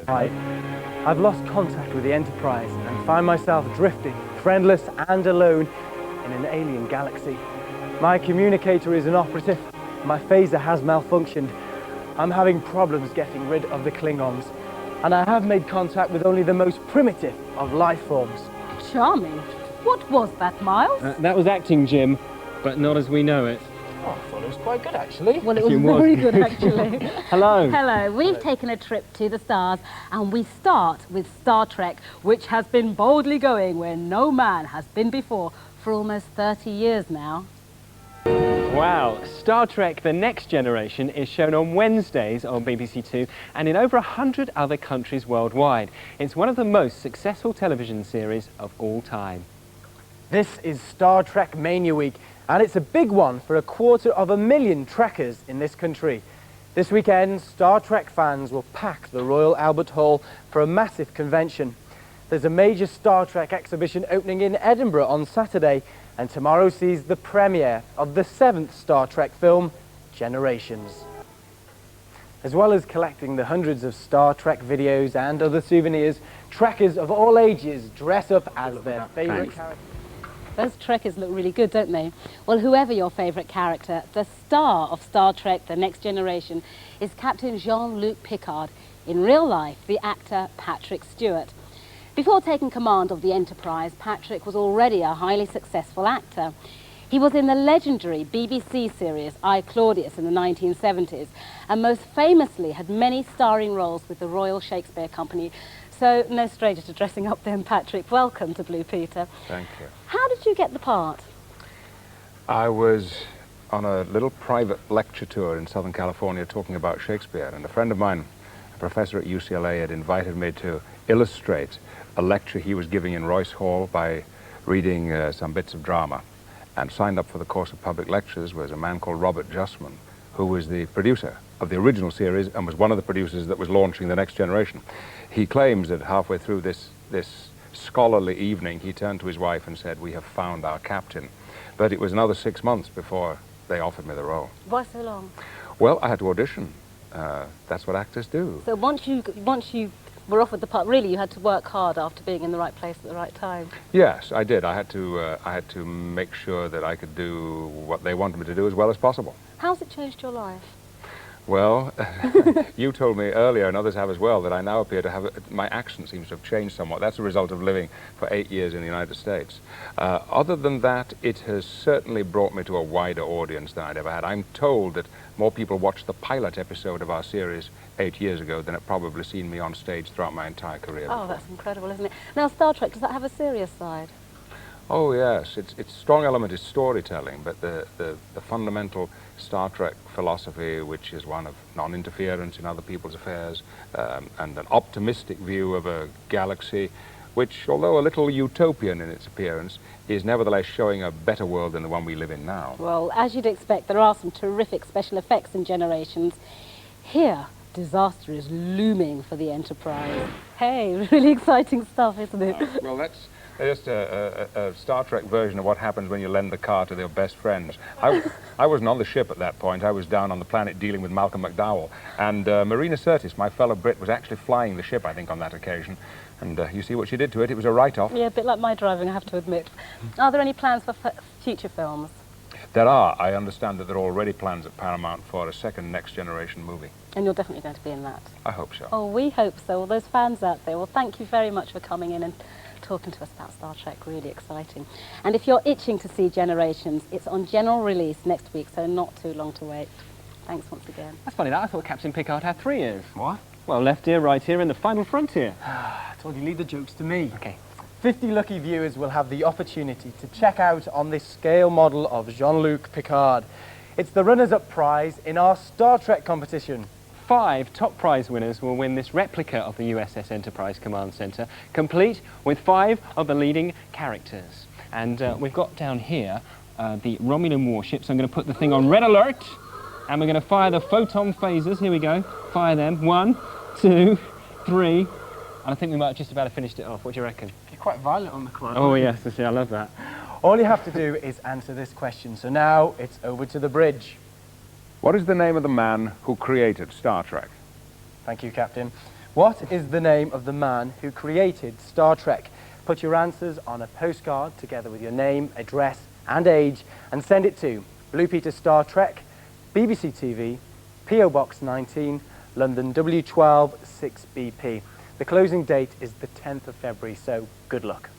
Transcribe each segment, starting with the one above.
Right. I've lost contact with the Enterprise and find myself drifting, friendless and alone, in an alien galaxy. My communicator is inoperative, my phaser has malfunctioned. I'm having problems getting rid of the Klingons, and I have made contact with only the most primitive of life forms. Charming. What was that, Miles? That was acting, Jim, but not as we know it. Oh, I thought it was quite good, actually. Well, it was very good, actually. Hello. Hello. We've taken a trip to the stars, and we start with Star Trek, which has been boldly going where no man has been before for almost 30 years now. Wow, Star Trek The Next Generation is shown on Wednesdays on BBC Two and in over 100 other countries worldwide. It's one of the most successful television series of all time. This is Star Trek Mania Week, and it's a big one for 250,000 trekkers in this country. This weekend, Star Trek fans will pack the Royal Albert Hall for a massive convention. There's a major Star Trek exhibition opening in Edinburgh on Saturday, and tomorrow sees the premiere of the 7th Star Trek film, Generations. As well as collecting the hundreds of Star Trek videos and other souvenirs, trekkers of all ages dress up as their favourite characters. Those Trekkers look really good, don't they? Well, whoever your favourite character, the star of Star Trek The Next Generation is Captain Jean-Luc Picard. In real life, the actor Patrick Stewart. Before taking command of the Enterprise, Patrick was already a highly successful actor. He was in the legendary BBC series I, Claudius in the 1970s, and most famously had many starring roles with the Royal Shakespeare Company. So, no stranger to dressing up then, Patrick. Welcome to Blue Peter. Thank you. How did you get the part? I was on a little private lecture tour in Southern California talking about Shakespeare, and a friend of mine, a professor at UCLA, had invited me to illustrate a lecture he was giving in Royce Hall by reading some bits of drama. And signed up for the course of public lectures was a man called Robert Justman, who was the producer of the original series and was one of the producers that was launching The Next Generation. He claims that halfway through this scholarly evening, he turned to his wife and said, "We have found our captain." But it was another 6 months before they offered me the role. Why so long? Well, I had to audition. That's what actors do. So once you were offered the part, really you had to work hard after being in the right place at the right time. Yes, I did. I had to make sure that I could do what they wanted me to do as well as possible. How's it changed your life? Well, you told me earlier, and others have as well, that I now appear to have, my accent seems to have changed somewhat. That's a result of living for 8 years in the United States. Other than that, it has certainly brought me to a wider audience than I'd ever had. I'm told that more people watched the pilot episode of our series 8 years ago than have probably seen me on stage throughout my entire career before. Oh, that's incredible, isn't it? Now, Star Trek, does that have a serious side? Oh, yes. Its strong element is storytelling, but the fundamental Star Trek philosophy, which is one of non-interference in other people's affairs, and an optimistic view of a galaxy, which, although a little utopian in its appearance, is nevertheless showing a better world than the one we live in now. Well, as you'd expect, there are some terrific special effects in Generations. Here, disaster is looming for the Enterprise. Hey, really exciting stuff, isn't it? Well, that's just a Star Trek version of what happens when you lend the car to their best friends. I wasn't on the ship at that point. I was down on the planet dealing with Malcolm McDowell. And Marina Sirtis, my fellow Brit, was actually flying the ship, I think, on that occasion. And you see what she did to it. It was a write-off. Yeah, a bit like my driving, I have to admit. Are there any plans for future films? There are. I understand that there are already plans at Paramount for a second Next Generation movie. And you're definitely going to be in that? I hope so. Oh, we hope so. All those fans out there, well, thank you very much for coming in and talking to us about Star Trek. Really exciting. And if you're itching to see Generations, it's on general release next week, so not too long to wait. Thanks once again. That's funny, that I thought Captain Picard had 3 ears. What? Well, left ear, right ear, and the final frontier. I told you, leave the jokes to me. Okay. 50 lucky viewers will have the opportunity to check out on this scale model of Jean-Luc Picard. It's the runners-up prize in our Star Trek competition. 5 top prize winners will win this replica of the USS Enterprise Command Center, complete with 5 of the leading characters. And we've got down here the Romulan warship, so I'm going to put the thing on red alert, and we're going to fire the photon phasers. Here we go. Fire them. 1, 2, 3, and I think we might have just about finished it off. What do you reckon? You're quite violent on the command. Oh yes, I love that. All you have to do is answer this question. So now it's over to the bridge. What is the name of the man who created Star Trek? Thank you, Captain. What is the name of the man who created Star Trek? Put your answers on a postcard together with your name, address and age and send it to Blue Peter Star Trek, BBC TV, PO Box 19, London W12 6BP. The closing date is the 10th of February, so good luck.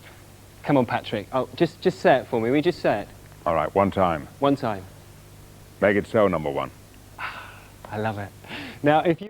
Come on, Patrick. Oh, just say it for me. We just say it. All right, one time. One time. Make it so, number one. I love it. Now, if you...